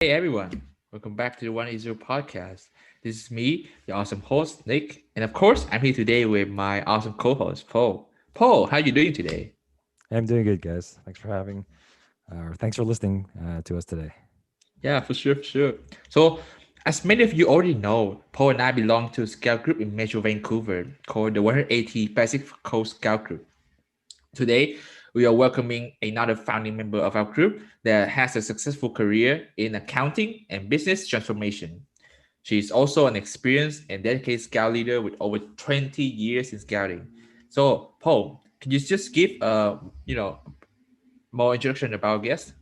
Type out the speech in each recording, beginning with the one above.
Hey everyone, welcome back to the One Israel podcast. This is me, your awesome host, Nick, and of course, I'm here today with my awesome co-host, Paul. Paul, how you doing today? I'm doing good, guys. Thanks for having, or thanks for listening to us today. Yeah, for sure, for sure. So, as many of you already know, Paul and I belong to a scout group in Metro Vancouver called the 180 Pacific Coast Scout Group. Today, we are welcoming another founding member of our group that has a successful career in accounting and business transformation. She is also an experienced and dedicated scout leader with over 20 years in scouting. So, Paul, can you just give more introduction about our guest?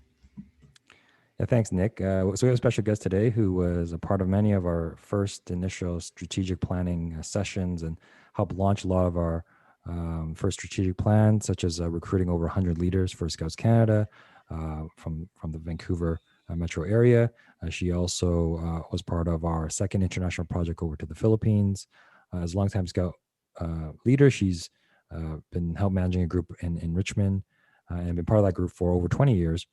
Yeah, thanks, Nick. So we have a special guest today who was a part of many of our first initial strategic planning sessions and helped launch a lot of our first strategic plans, such as recruiting over 100 leaders for Scouts Canada from the Vancouver metro area. She also was part of our second international project over to the Philippines. As a longtime Scout leader, she's been help managing a group in Richmond and been part of that group for over 20 years.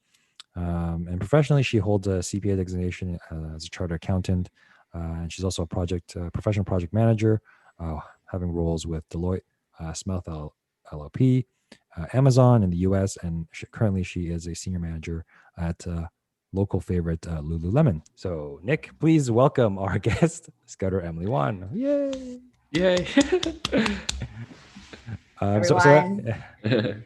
And professionally, she holds a CPA designation as a chartered accountant, and she's also a professional project manager, having roles with Deloitte, Smith LLP, Amazon in the U.S., and currently she is a senior manager at local favorite Lululemon. So, Nick, please welcome our guest, Scouter Emily Wan. Yay! Yay! Um, so, so Everyone.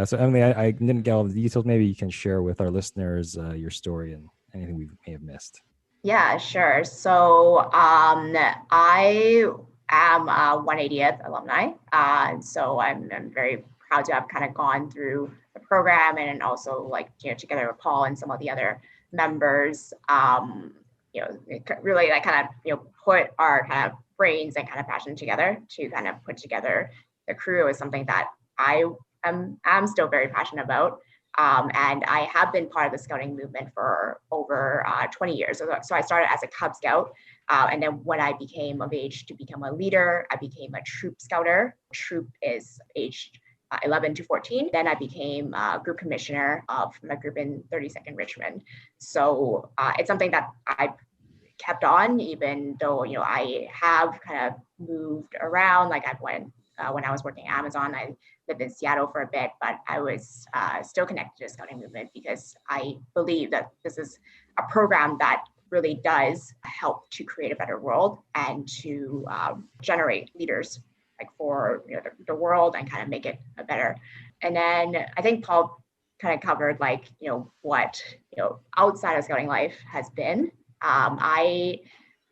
So Emily, I didn't get all the details. Maybe you can share with our listeners your story and anything we may have missed. Yeah, sure. So I am a 180th alumni. So I'm very proud to have kind of gone through the program and also together with Paul and some of the other members, really like kind of, put our kind of brains and kind of passion together to kind of put together the crew is something that I'm still very passionate about. And I have been part of the scouting movement for over 20 years. So I started as a Cub Scout. And then when I became of age to become a leader, I became a troop scouter. Troop is aged 11 to 14. Then I became group commissioner of my group in 32nd Richmond. So it's something that I kept on, even though, I have kind of moved around. Like I went, when I was working at Amazon, I lived in Seattle for a bit, but I was still connected to the scouting movement because I believe that this is a program that really does help to create a better world and to generate leaders like for the world and kind of make it a better. And then I think Paul kind of covered what outside of scouting life has been. I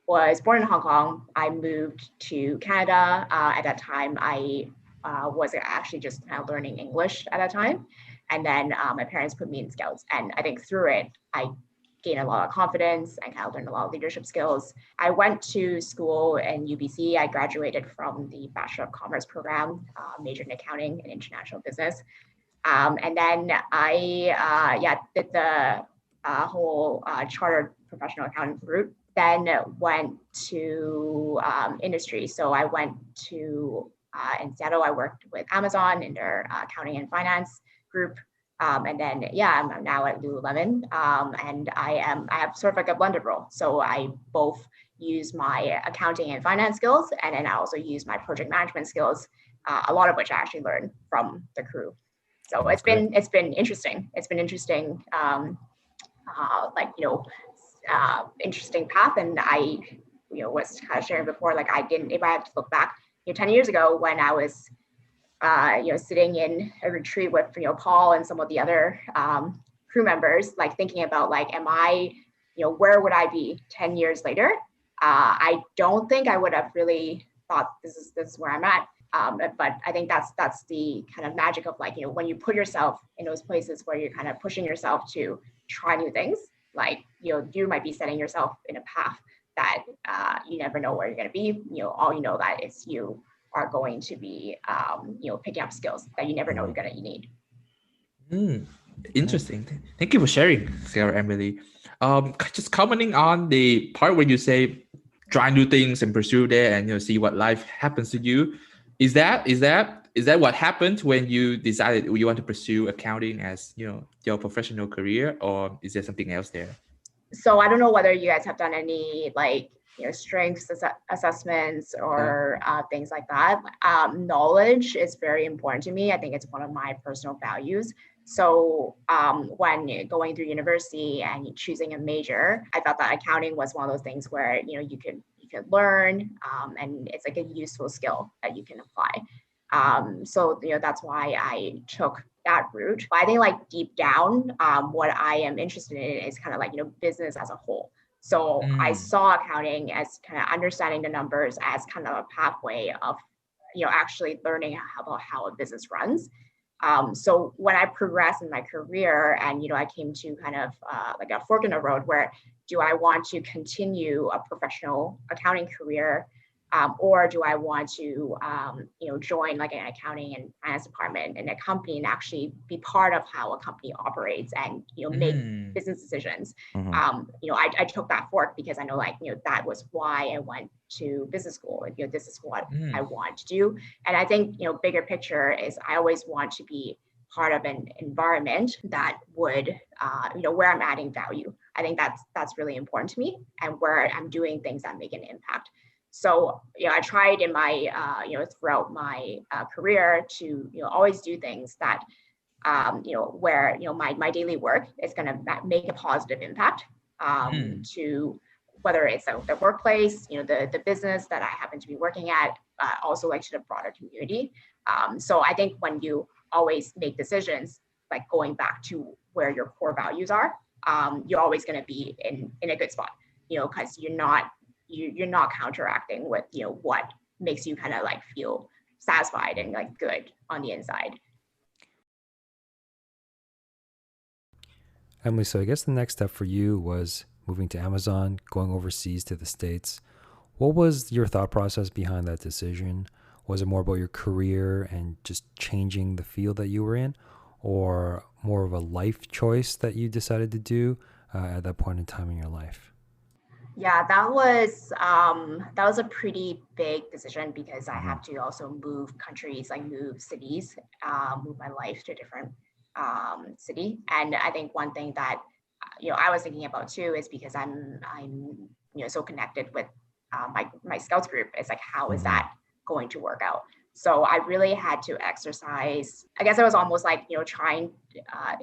was born in Hong Kong. I moved to Canada. At that time, I was actually just kind of learning English at that time. And then my parents put me in Scouts. And I think through it, I gained a lot of confidence and kind of learned a lot of leadership skills. I went to school in UBC. I graduated from the Bachelor of Commerce program, majored in accounting and international business. And then I did the whole chartered professional accountant route. Then went to industry. So I went to in Seattle. I worked with Amazon in their accounting and finance group. And then I'm now at Lululemon, and I have sort of like a blended role. So I both use my accounting and finance skills, and then I also use my project management skills. A lot of which I actually learned from the crew. So it's been interesting. It's been interesting, interesting path. And I, was kind of sharing before, like if I have to look back, 10 years ago when I was, sitting in a retreat with, Paul and some of the other crew members, like thinking about like, am I, where would I be 10 years later? I don't think I would have really thought this is where I'm at. But I think that's the kind of magic of like, when you put yourself in those places where you're kind of pushing yourself to try new things, like, you might be setting yourself in a path that you never know where you're going to be. All you know that is you are going to be, picking up skills that you never know you need. Interesting. Thank you for sharing, Sarah Emily. Just commenting on the part where you say try new things and pursue there and see what life happens to you. Is that what happened when you decided you want to pursue accounting as your professional career, or is there something else there? So I don't know whether you guys have done any like, strengths assessments or things like that. Knowledge is very important to me. I think it's one of my personal values. So when going through university and choosing a major, I thought that accounting was one of those things where, you could learn, and it's like a useful skill that you can apply. So that's why I took that route. But I think like deep down, what I am interested in is kind of like, business as a whole. So I saw accounting as kind of understanding the numbers as kind of a pathway of, actually learning about how a business runs. So when I progressed in my career and, I came to kind of like a fork in the road where do I want to continue a professional accounting career, or do I want to, join like an accounting and finance department in a company and actually be part of how a company operates and, make business decisions. I took that fork because I know like, that was why I went to business school. This is what I want to do. And I think, bigger picture is I always want to be part of an environment that would, where I'm adding value. I think that's really important to me and where I'm doing things that make an impact. So, I tried in my, throughout my career to, always do things that, where, my daily work is going to make a positive impact to whether it's the workplace, the business that I happen to be working at, also like to the broader community. So I think when you always make decisions, like going back to where your core values are, you're always going to be in a good spot, because you're not counteracting with, what makes you kind of like feel satisfied and like good on the inside. Emily, so I guess the next step for you was moving to Amazon, going overseas to the States. What was your thought process behind that decision? Was it more about your career and just changing the field that you were in, or more of a life choice that you decided to do at that point in time in your life? Yeah, that was a pretty big decision because I have to also move countries, like move cities, move my life to a different city. And I think one thing that I was thinking about too is because I'm so connected with my scouts group. It's like, how is that going to work out? So I really had to exercise. I guess I was almost like trying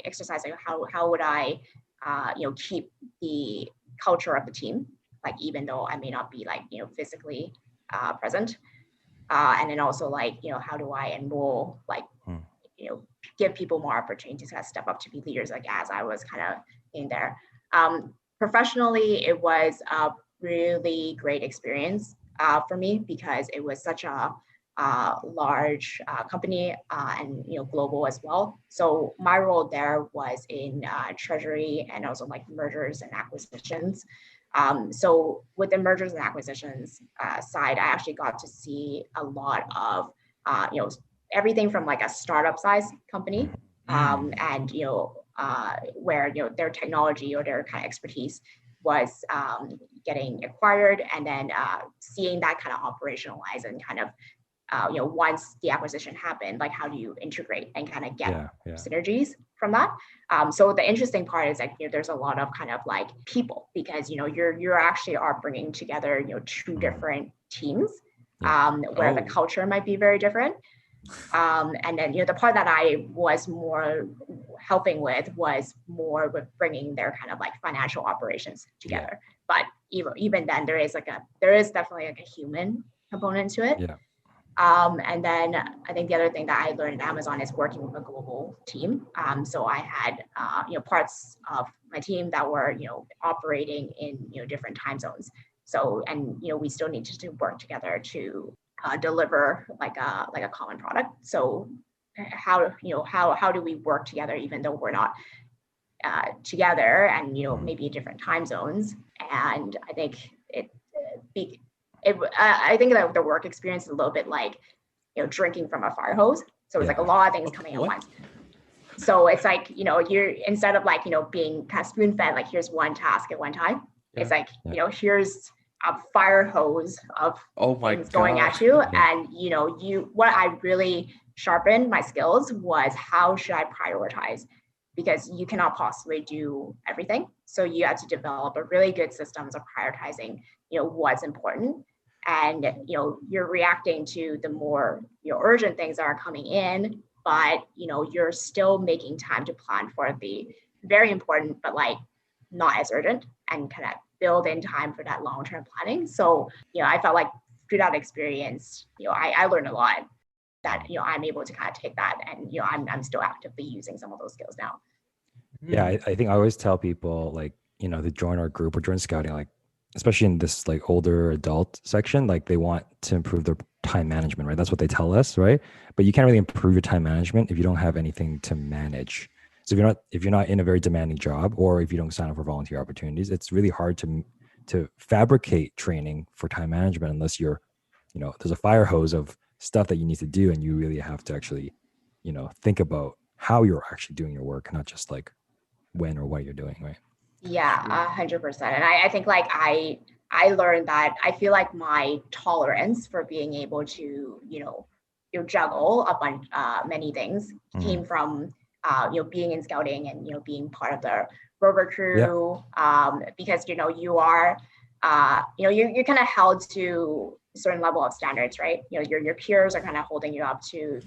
exercise like how would I keep the culture of the team, like even though I may not be like physically present, and then also like how do I enroll like give people more opportunities to kind of step up to be leaders, like as I was kind of in there. Professionally, it was a really great experience for me because it was such a large company and global as well. So my role there was in treasury and also like mergers and acquisitions. So with the mergers and acquisitions side, I actually got to see a lot of everything from like a startup size company and where their technology or their kind of expertise was getting acquired, and then seeing that kind of operationalize and kind of once the acquisition happened, like how do you integrate and kind of get synergies from that. So the interesting part is like there's a lot of kind of like people, because you're actually are bringing together two different teams where the culture might be very different. And then the part that I was more helping with was more with bringing their kind of like financial operations together. But even then there is definitely like a human component to it. And then I think the other thing that I learned at Amazon is working with a global team. So I had parts of my team that were operating in different time zones. So and we still needed to work together to deliver like a common product. So how do we work together even though we're not together and maybe different time zones? And I think I think that the work experience is a little bit like drinking from a fire hose. So it's like a lot of things coming at once. So it's like you're instead of like being kind of spoon fed, like here's one task at one time. It's like here's a fire hose of things going at you, and what I really sharpened my skills was how should I prioritize, because you cannot possibly do everything. So you have to develop a really good systems of prioritizing, what's important. And, you're reacting to the more, urgent things that are coming in, but, you're still making time to plan for the very important, but like not as urgent, and kind of build in time for that long-term planning. So, I felt like through that experience, I learned a lot that, I'm able to kind of take that, and, I'm still actively using some of those skills now. Yeah, I think I always tell people, like, to join our group or join scouting, like, especially in this like older adult section, like they want to improve their time management, right? That's what they tell us, right? But you can't really improve your time management if you don't have anything to manage. So if you're not in a very demanding job, or if you don't sign up for volunteer opportunities, it's really hard to fabricate training for time management unless you're, there's a fire hose of stuff that you need to do, and you really have to actually, think about how you're actually doing your work, not just like when or what you're doing, right? Yeah, 100%. And I think like I learned that I feel like my tolerance for being able to, juggle a bunch, many things came from, being in scouting and, being part of the rover crew, because, you are, you're kind of held to a certain level of standards, right? Your peers are kind of holding you up to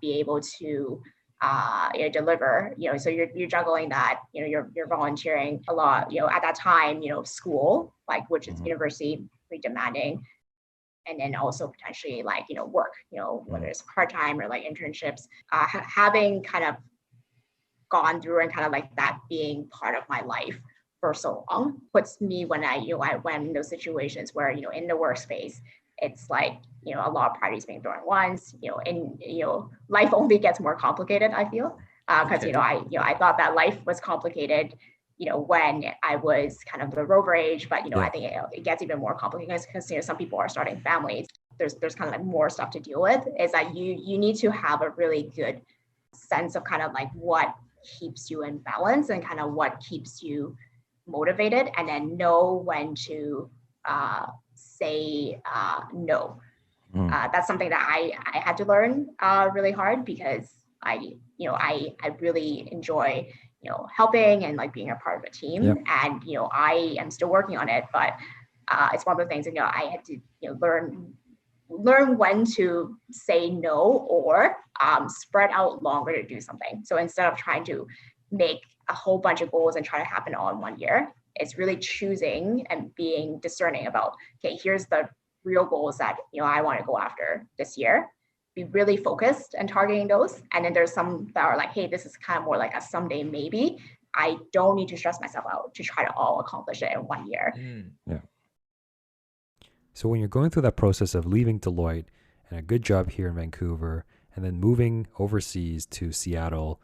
be able to deliver, so you're juggling that, you're volunteering a lot, at that time, school, like, which is university, pretty demanding. And then also potentially like, work, whether it's part-time or like internships, having kind of gone through and kind of like that being part of my life for so long puts me when I went in those situations where, in the workspace, it's like, a lot of parties being thrown at once, and, life only gets more complicated, I feel, because, I thought that life was complicated, when I was kind of the rover age, but, I think it gets even more complicated because, some people are starting families. There's kind of like more stuff to deal with, is that you need to have a really good sense of kind of like what keeps you in balance and kind of what keeps you motivated, and then know when to say no. That's something that I had to learn really hard, because I really enjoy, helping and like being a part of a team. Yep. And, I am still working on it, but it's one of the things that, I had to, learn when to say no, or spread out longer to do something. So instead of trying to make a whole bunch of goals and try to happen all in 1 year, it's really choosing and being discerning about, okay, here's the real goals that, I want to go after this year. Be really focused and targeting those. And then there's some that are like, hey, this is kind of more like a someday maybe. I don't need to stress myself out to try to all accomplish it in 1 year. Yeah. So when you're going through that process of leaving Deloitte and a good job here in Vancouver, and then moving overseas to Seattle,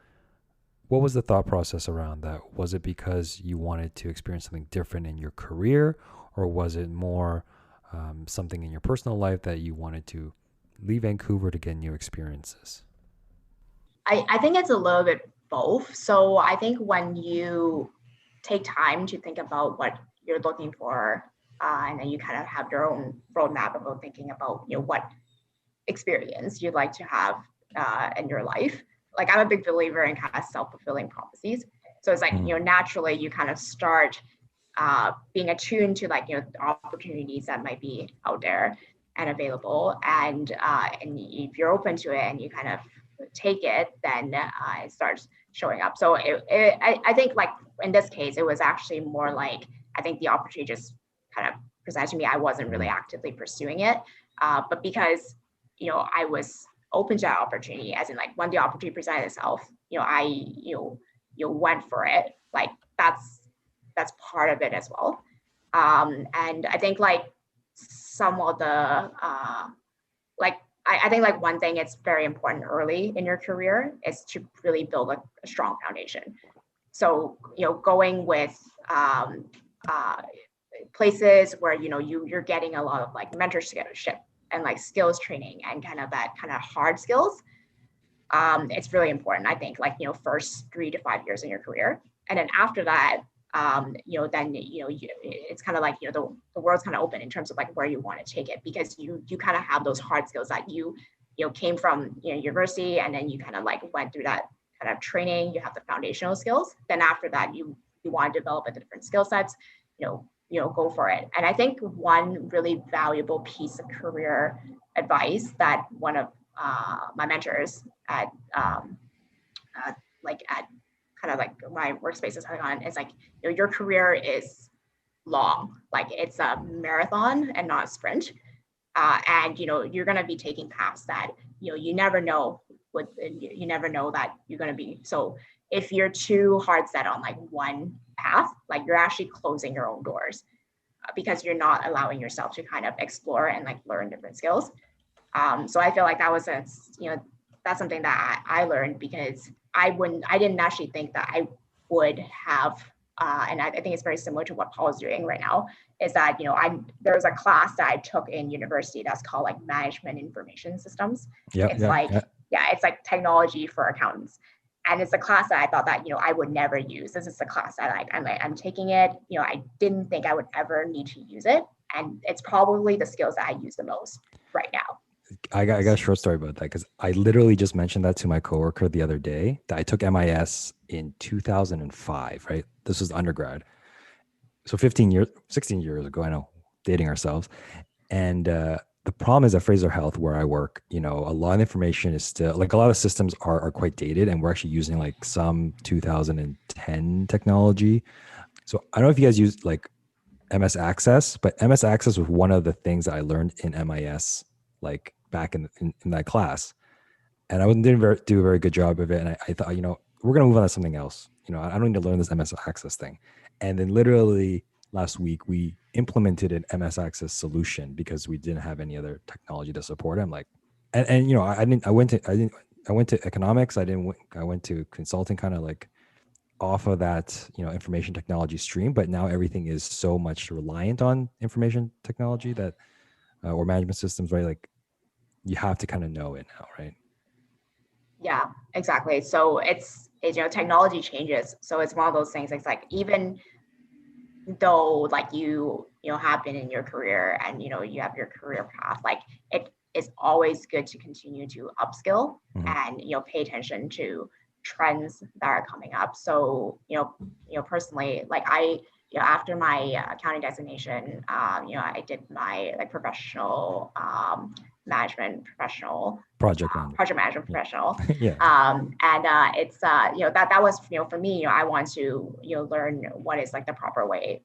what was the thought process around that? Was it because you wanted to experience something different in your career, or was it more something in your personal life that you wanted to leave Vancouver to get new experiences? I think it's a little bit both. So I think when you take time to think about what you're looking for, and then you kind of have your own roadmap about thinking about, what experience you'd like to have in your life. Like, I'm a big believer in kind of self-fulfilling prophecies. So it's like, naturally you kind of start being attuned to like, opportunities that might be out there and available. And if you're open to it and you kind of take it, then it starts showing up. So I think like in this case, it was actually more like, I think the opportunity just kind of presented to me. I wasn't really actively pursuing it, but because, I was open to that opportunity, as in like when the opportunity presented itself, I went for it. Like that's part of it as well. And I think like some of the like I think like one thing it's very important early in your career is to really build a strong foundation. So going with places where you're getting a lot of like mentorship and like skills training and kind of that kind of hard skills. It's really important, I think, like first 3 to 5 years in your career, and then after that, then it's kind of like the world's kind of open in terms of like where you want to take it, because you kind of have those hard skills that you came from university, and then you kind of like went through that kind of training, you have the foundational skills. Then after that, you want to develop the different skill sets, go for it. And I think one really valuable piece of career advice that one of my mentors at kind of like my workspace is on is like, your career is long, like it's a marathon and not a sprint. And you're going to be taking paths that you never know you never know that you're going to be. So if you're too hard set on like one path, like you're actually closing your own doors because you're not allowing yourself to kind of explore and like learn different skills. So I feel like that was that's something that I learned, because I didn't actually think that I would have, and I think it's very similar to what Paul is doing right now, is that, there was a class that I took in university that's called like Management Information Systems. It's like technology for accountants. And it's a class that I thought that, I would never use. This is a class that I'm taking it, I didn't think I would ever need to use it. And it's probably the skills that I use the most right now. I got a short story about that, because I literally just mentioned that to my coworker the other day, that I took MIS in 2005, right? This was undergrad. So 16 years ago, I know, dating ourselves. And the problem is at Fraser Health, where I work, a lot of information is still, like, a lot of systems are quite dated, and we're actually using like some 2010 technology. So I don't know if you guys use like MS Access, but MS Access was one of the things that I learned in MIS, like back in that class. And I didn't do a very good job of it. And I thought, we're going to move on to something else. I don't need to learn this MS Access thing. And then literally last week, we implemented an MS Access solution because we didn't have any other technology to support it. I'm like, I went to economics. I went to consulting, kind of like off of that, information technology stream. But now everything is so much reliant on information technology that, or management systems, right? Like, you have to kind of know it now, right? Yeah, exactly. So it's technology changes. So it's one of those things. It's like, even though like you have been in your career and you have your career path, like it is always good to continue to upskill and pay attention to trends that are coming up. So personally, like I after my accounting designation, I did my like professional management professional project management professional. It's that was for me, I want to learn what is like the proper way.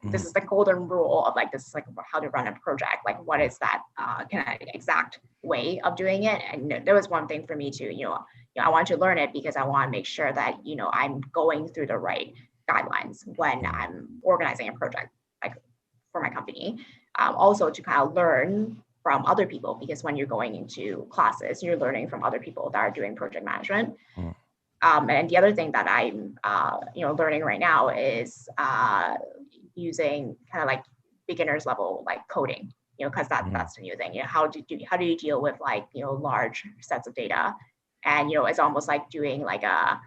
This is the golden rule of like, this is like how to run a project, like what is that kind of exact way of doing it. And there was one thing for me too, I want to learn it because I want to make sure that I'm going through the right guidelines when I'm organizing a project like for my company. Also to kind of learn from other people, because when you're going into classes, you're learning from other people that are doing project management. And the other thing that I'm learning right now is using kind of like beginners level like coding, because that's the new thing. How do you deal with like large sets of data, and it's almost like doing like a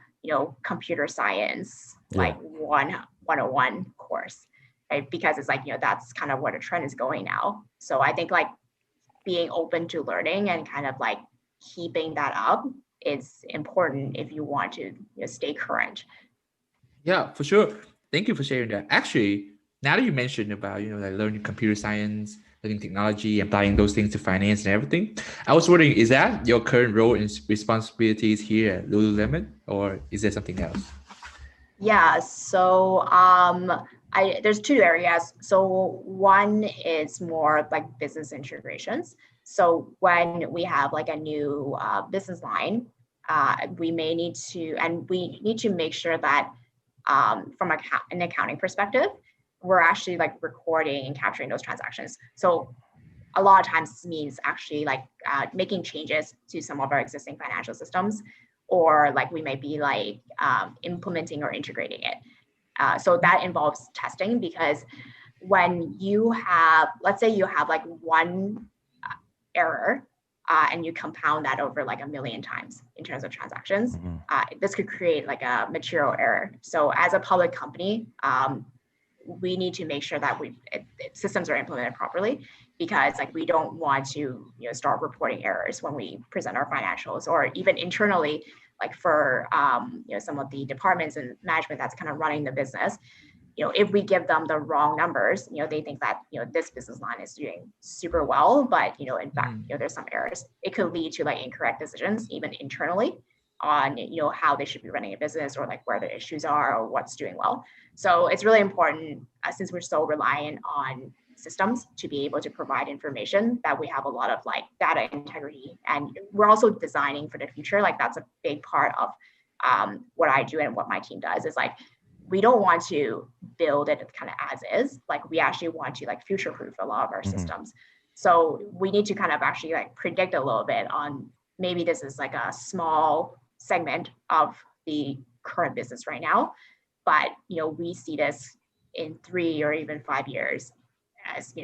computer science like 101 course, right? Because it's like that's kind of where the trend is going now. So I think like being open to learning and kind of like keeping that up is important if you want to stay current. Yeah, for sure. Thank you for sharing that. Actually, now that you mentioned about like learning computer science, learning technology, applying those things to finance and everything, I was wondering, is that your current role and responsibilities here at Lululemon, or is there something else? Yeah, so there's two areas. So one is more like business integrations. So when we have like a new business line, we need to make sure that from an accounting perspective, we're actually like recording and capturing those transactions. So a lot of times this means actually like making changes to some of our existing financial systems, or like we may be like implementing or integrating it. So that involves testing, because when you have, let's say you have like one error and you compound that over like 1 million times in terms of transactions, this could create like a material error. So as a public company, we need to make sure that systems are implemented properly, because like we don't want to start reporting errors when we present our financials, or even internally like for some of the departments and management that's kind of running the business, if we give them the wrong numbers, they think that, this business line is doing super well, but, in fact, there's some errors. It could lead to like incorrect decisions, even internally on, how they should be running a business or like where the issues are or what's doing well. So it's really important since we're so reliant on systems to be able to provide information that we have a lot of like data integrity, and we're also designing for the future. Like that's a big part of what I do and what my team does is like, we don't want to build it kind of as is. Like we actually want to like future proof a lot of our systems. So we need to kind of actually like predict a little bit on maybe this is like a small segment of the current business right now, but we see this in 3 or even 5 years as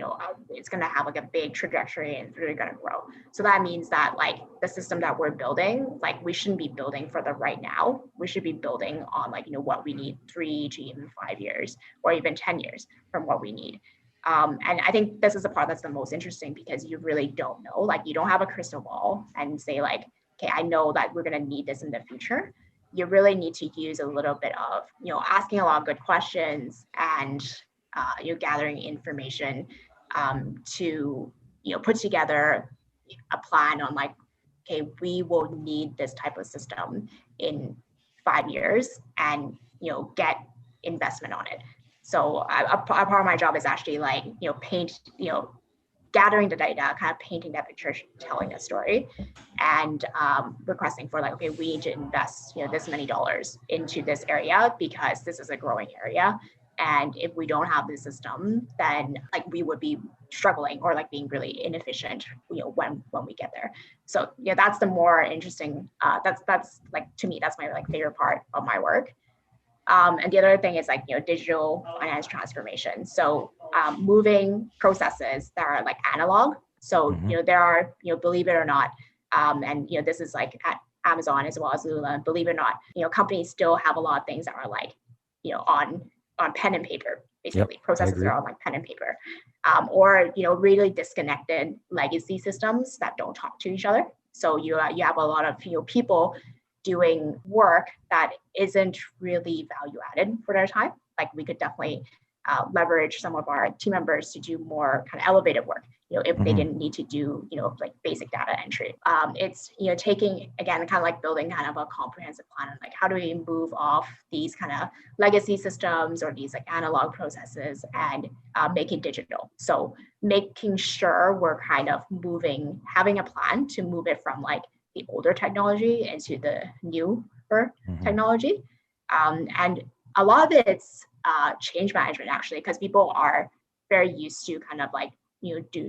it's going to have like a big trajectory and really going to grow. So that means that like the system that we're building, like we shouldn't be building for the right now. We should be building on like what we need 3 to even 5 years or even 10 years from what we need. And I think this is the part that's the most interesting because you really don't know, like you don't have a crystal ball and say like, okay, I know that we're going to need this in the future. You really need to use a little bit of, asking a lot of good questions and you're gathering information to put together a plan on like, okay, we will need this type of system in 5 years and get investment on it. So a part of my job is actually like gathering the data, kind of painting that picture, telling a story, and requesting for like, okay, we need to invest this many dollars into this area because this is a growing area. And if we don't have the system, then like we would be struggling or like being really inefficient, when we get there. So that's the more interesting. That's like to me, that's my like favorite part of my work. And the other thing is like digital finance transformation. So moving processes that are like analog. So there are believe it or not, and this is like at Amazon as well as Lululemon. Believe it or not, companies still have a lot of things that are like on pen and paper, basically. Processes that are on like pen and paper, or really disconnected legacy systems that don't talk to each other. So you have a lot of people doing work that isn't really value added for their time. Like we could definitely leverage some of our team members to do more kind of elevated work, if they didn't need to do, like basic data entry. It's, taking, again, kind of like building kind of a comprehensive plan on like, how do we move off these kind of legacy systems or these like analog processes and make it digital. So making sure we're kind of having a plan to move it from like the older technology into the newer technology. And a lot of it's change management actually, because people are very used to kind of like,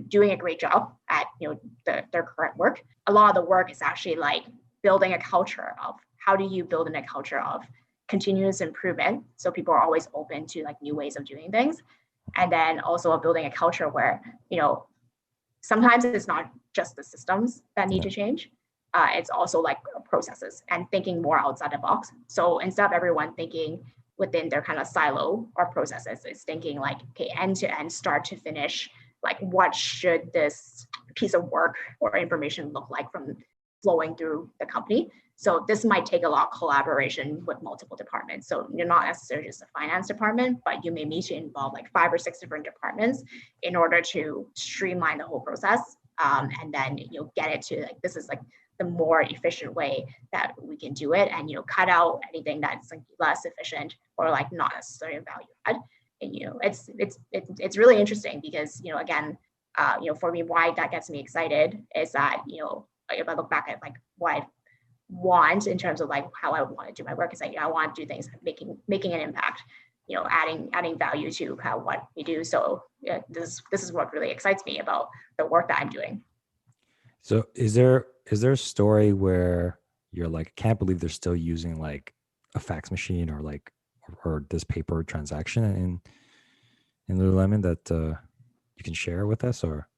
doing a great job at, their current work. A lot of the work is actually like building a culture of how do you build in a culture of continuous improvement. So people are always open to like new ways of doing things. And then also building a culture where, sometimes it's not just the systems that need to change. It's also like processes and thinking more outside the box. So instead of everyone thinking within their kind of silo or processes, it's thinking like, okay, end to end, start to finish, like what should this piece of work or information look like from flowing through the company. So this might take a lot of collaboration with multiple departments. So you're not necessarily just a finance department, but you may need to involve like 5 or 6 different departments in order to streamline the whole process. And then get it to like, this is like the more efficient way that we can do it, and cut out anything that's like less efficient or like not necessarily value add. And it's really interesting because again, for me, why that gets me excited is that if I look back at like what I want in terms of like how I want to do my work, is like I want to do things making an impact, adding value to kind of what we do. So this is what really excites me about the work that I'm doing. So is there a story where you're like, can't believe they're still using like a fax machine or like or this paper transaction in Lululemon that you can share with us? Or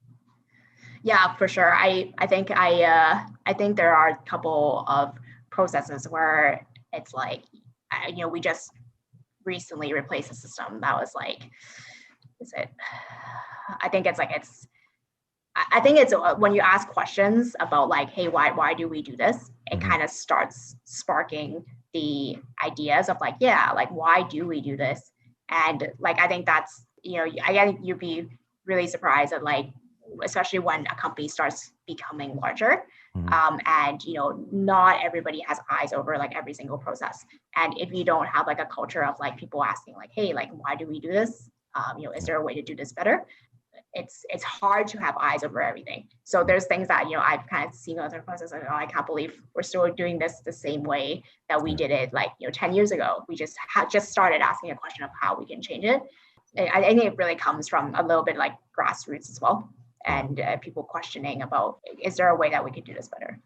yeah, for sure. I think there are a couple of processes where it's like we just recently replaced a system that was like, I think it's when you ask questions about like, hey, why do we do this? it kind of starts sparking the ideas of like, yeah, like why do we do this? And like I think that's, I think you'd be really surprised at like, especially when a company starts becoming larger, and not everybody has eyes over like every single process. And if you don't have like a culture of like people asking like, hey, like why do we do this? Is there a way to do this better? It's hard to have eyes over everything. So there's things that I've kind of seen other processes like, oh, I can't believe we're still doing this the same way that we did it like 10 years ago. We just started asking a question of how we can change it. I think it really comes from a little bit like grassroots as well, and people questioning about, is there a way that we could do this better?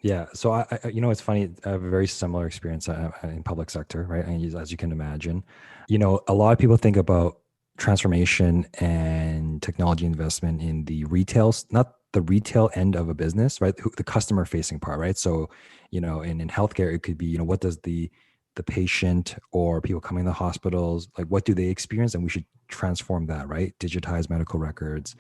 Yeah. So I it's funny. I have a very similar experience in public sector, right? And as you can imagine, a lot of people think about transformation and technology investment in the retail, not the retail end of a business, right? The customer facing part, right? So, in healthcare, it could be, what does the patient or people coming to hospitals, like what do they experience? And we should transform that, right? Digitize medical records,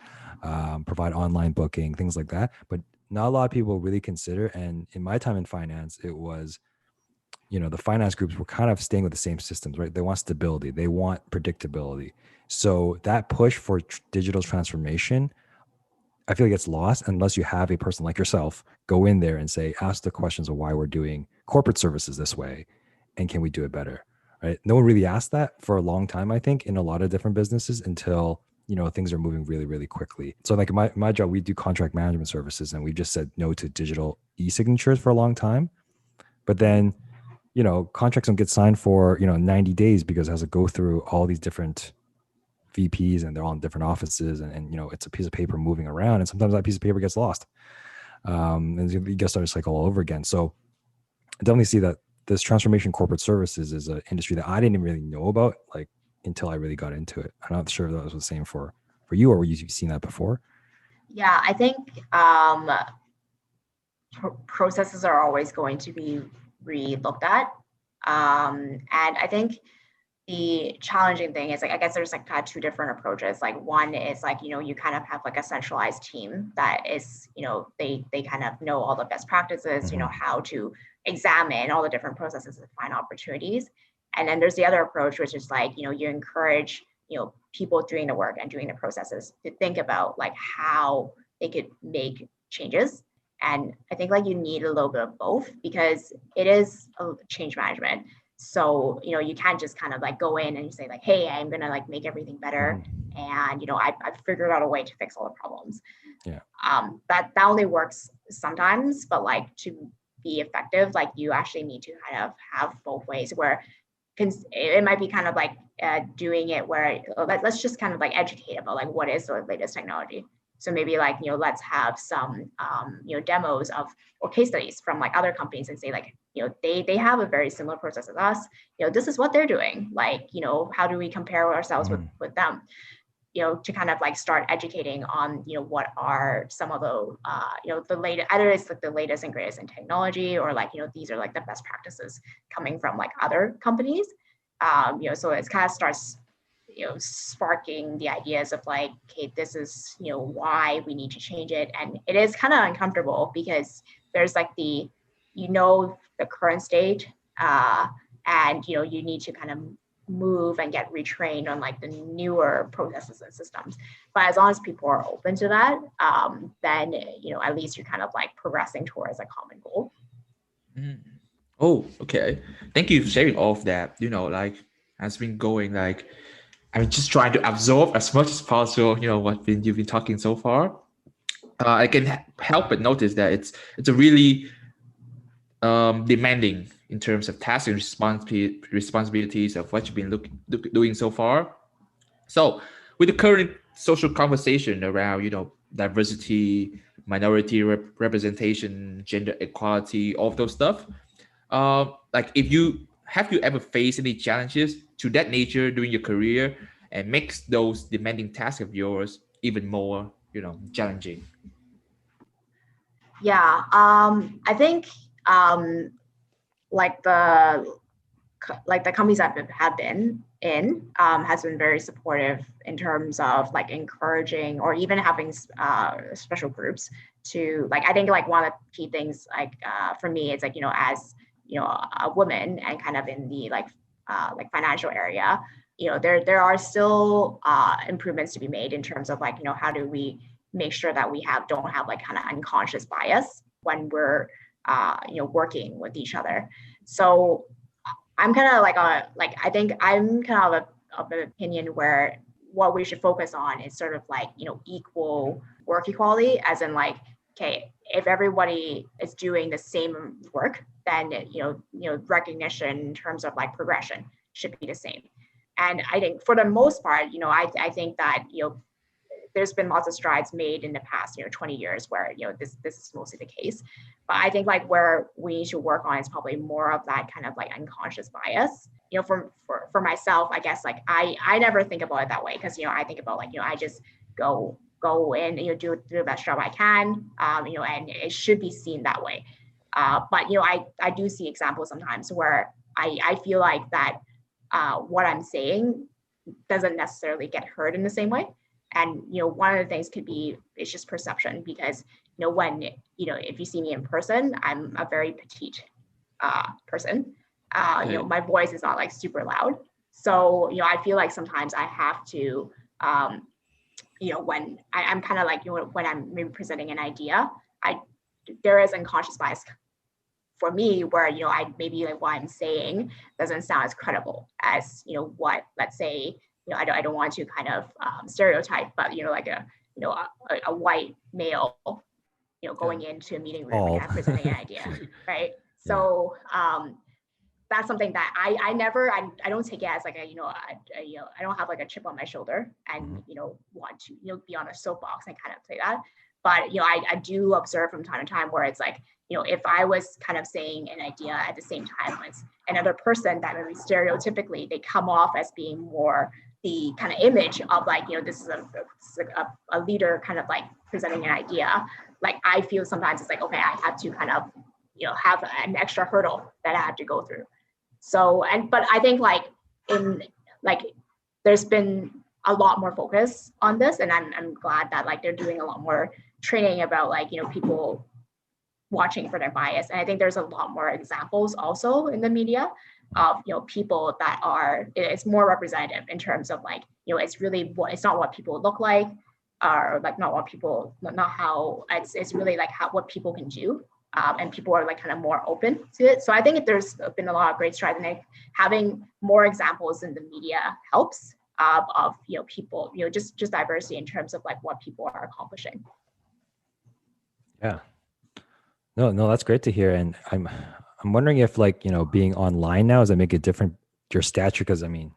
provide online booking, things like that. But not a lot of people really consider. And in my time in finance, it was, the finance groups were kind of staying with the same systems, right? They want stability, they want predictability. So that push for digital transformation, I feel like it's lost unless you have a person like yourself go in there and say, ask the questions of why we're doing corporate services this way, and can we do it better, right? No one really asked that for a long time, I think, in a lot of different businesses until things are moving really, really quickly. So like my job, we do contract management services, and we just said no to digital e-signatures for a long time. But then, contracts don't get signed for, 90 days because it has to go through all these different VPs, and they're all in different offices, and it's a piece of paper moving around, and sometimes that piece of paper gets lost. And you got to start a cycle all over again. So I definitely see that this transformation corporate services is an industry that I didn't really know about, like, until I really got into it. I'm not sure if that was the same for you, or were you seen that before? Yeah, I think processes are always going to be re-looked at. And I think the challenging thing is, like, I guess there's like kind of two different approaches. Like one is like, you kind of have like a centralized team that is, they kind of know all the best practices, how to examine all the different processes and find opportunities. And then there's the other approach, which is like, you encourage, people doing the work and doing the processes to think about like how they could make changes. And I think like you need a little bit of both, because it is a change management. So, you can't just kind of like go in and you say like, hey, I'm going to like make everything better. And, I've figured out a way to fix all the problems. Yeah. That only works sometimes, but like to be effective, like you actually need to kind of have both ways, where it might be kind of like doing it where let's just kind of like educate about like what is the latest technology. So maybe like, let's have some, demos of or case studies from like other companies and say like, they have a very similar process as us. This is what they're doing. Like, how do we compare ourselves with them? To kind of like start educating on, what are some of the, the latest, either it's like the latest and greatest in technology, or like, these are like the best practices coming from like other companies. So it kind of starts, sparking the ideas of like, okay, this is, why we need to change it. And it is kind of uncomfortable because there's like the current state, and, you need to kind of move and get retrained on like the newer processes and systems. But as long as people are open to that, then, at least you're kind of like progressing towards a common goal. Oh, okay. Thank you for sharing all of that. Like, has been going like, I'm just trying to absorb as much as possible, what you've been talking so far. I can help but notice that it's a really demanding in terms of tasks and responsibilities of what you've been doing so far. So, with the current social conversation around, diversity, minority representation, gender equality, all of those stuff, like, have you ever faced any challenges to that nature during your career, and makes those demanding tasks of yours even more, challenging? Yeah, I think like the companies I've have been in has been very supportive in terms of like encouraging or even having special groups to like, I think like one of the key things like for me, it's like, as a woman and kind of in the like financial area, there are still improvements to be made in terms of like, how do we make sure that we don't have like kind of unconscious bias when we're working with each other. So I'm kind of like I think I'm kind of an opinion where what we should focus on is sort of like, equal work equality, as in like, okay, if everybody is doing the same work, then, recognition in terms of like progression should be the same. And I think for the most part, I think that, there's been lots of strides made in the past, 20 years where, this is mostly the case. But I think like where we need to work on is probably more of that kind of like unconscious bias. For myself, I guess like I never think about it that way, because, I think about like, I just go in, do the best job I can, and it should be seen that way. But, I do see examples sometimes where I feel like that what I'm saying doesn't necessarily get heard in the same way. And, one of the things could be, it's just perception, because, when, if you see me in person, I'm a very petite person. My voice is not like super loud. So, I feel like sometimes I have to, when I'm kind of like, when I'm maybe presenting an idea, there is unconscious bias for me where, I maybe like what I'm saying doesn't sound as credible as, what, let's say, I don't want to kind of stereotype, but, like a white male, going into a meeting room and presenting an idea, right? So that's something that I don't take it as like I don't have like a chip on my shoulder and, want to, be on a soapbox and kind of play that. But, I do observe from time to time where it's like, if I was kind of saying an idea at the same time as another person that maybe stereotypically they come off as being more the kind of image of like, this is a leader kind of like presenting an idea. Like, I feel sometimes it's like, okay, I have to kind of, have an extra hurdle that I have to go through. So, but I think like there's been a lot more focus on this, and I'm glad that like they're doing a lot more training about like, people watching for their bias. And I think there's a lot more examples also in the media of, people that it's more representative in terms of like, it's not what people look like, or like not how it's really like what people can do. And people are like kind of more open to it. So I think there's been a lot of great strides, and like having more examples in the media helps of people, just diversity in terms of like what people are accomplishing. Yeah. No, that's great to hear. And I'm wondering if like, being online now, does it make it different, your stature? Because I mean,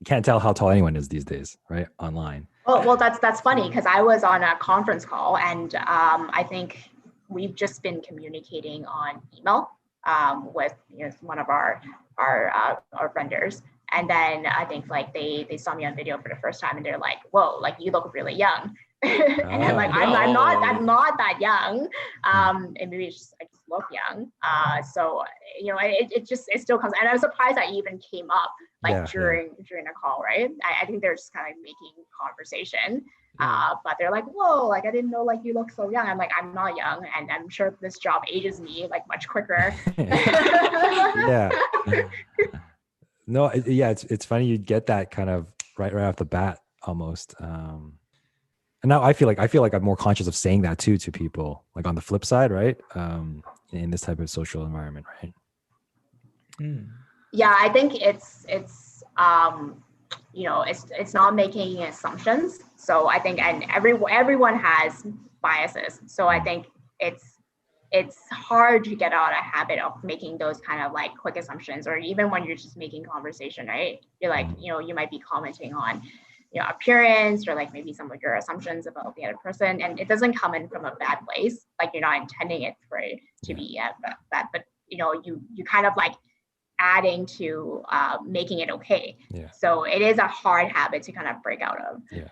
you can't tell how tall anyone is these days, right? Online. Well, that's funny, because I was on a conference call, and I think we've just been communicating on email with one of our vendors. And then I think like they saw me on video for the first time, and they're like, "Whoa, like you look really young." And I'm like, I'm not that young. And maybe I just look young. So it still comes. And I was surprised that even came up like during a call, right? I think they're just kind of making conversation. But they're like, whoa, like I didn't know like you look so young. I'm like, I'm not young, and I'm sure this job ages me like much quicker. Yeah. No, it's funny you get that kind of right off the bat almost. And now I feel like I'm more conscious of saying that too to people, like on the flip side, right? In this type of social environment, right? Yeah, I think it's not making assumptions. So I think, and everyone has biases. So I think it's hard to get out of habit of making those kind of like quick assumptions, or even when you're just making conversation, right? You're like, you might be commenting on appearance, or like maybe some of your assumptions about the other person, and it doesn't come in from a bad place. Like you're not intending it for it to be bad, but you kind of like adding to making it okay. Yeah. So it is a hard habit to kind of break out of. Yeah.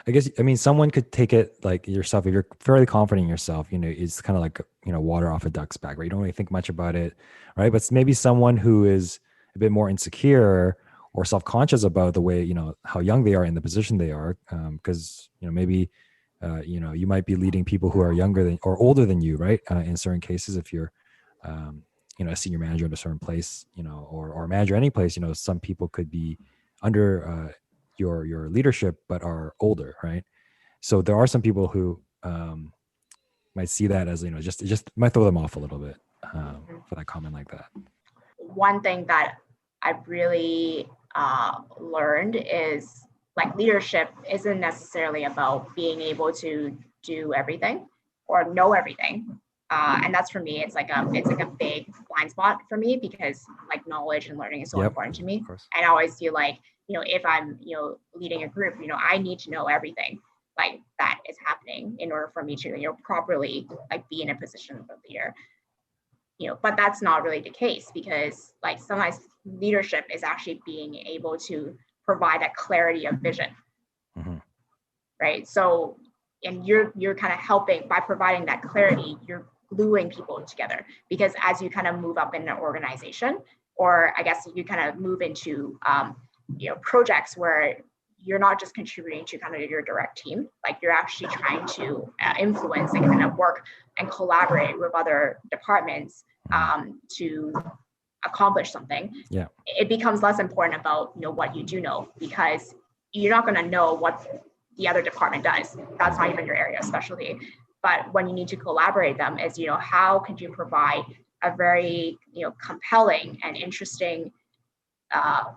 I guess, I mean, someone could take it like yourself, if you're fairly confident in yourself, it's kind of like, water off a duck's back, right? You don't really think much about it, right? But maybe someone who is a bit more insecure or self-conscious about the way, how young they are in the position they are, because, maybe You might be leading people who are younger than or older than you, right? In certain cases, if you're, a senior manager at a certain place, or a manager any place, some people could be under your leadership but are older, right? So there are some people who might see that as just might throw them off a little bit for that comment like that. One thing that I've really learned is like leadership isn't necessarily about being able to do everything or know everything. And that's for me, it's like a big blind spot for me because like knowledge and learning is so important to me. And I always feel like, if I'm, leading a group, I need to know everything like that is happening in order for me to, properly like be in a position of a leader. But that's not really the case because like sometimes leadership is actually being able to provide that clarity of vision. Mm-hmm. Right. So, and you're kind of helping by providing that clarity, you're gluing people together because as you kind of move up in an organization, or I guess you kind of move into, projects where you're not just contributing to kind of your direct team, like you're actually trying to influence and kind of work and collaborate with other departments to accomplish something. Yeah, it becomes less important about what you do know because you're not going to know what the other department does. That's not even your area of specialty. But when you need to collaborate them is how could you provide a very compelling and interesting